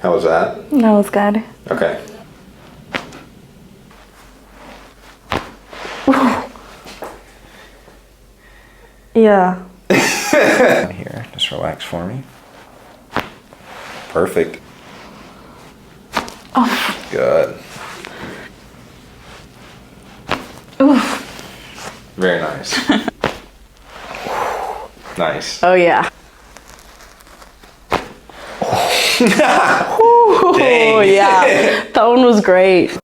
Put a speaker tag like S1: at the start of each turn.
S1: How was that?
S2: That was good.
S1: Okay.
S2: Yeah.
S1: Here, just relax for me. Perfect.
S2: Oh.
S1: Good.
S2: Oof.
S1: Very nice. Nice.
S2: Oh yeah.
S1: Dang.
S2: Oh yeah. That one was great.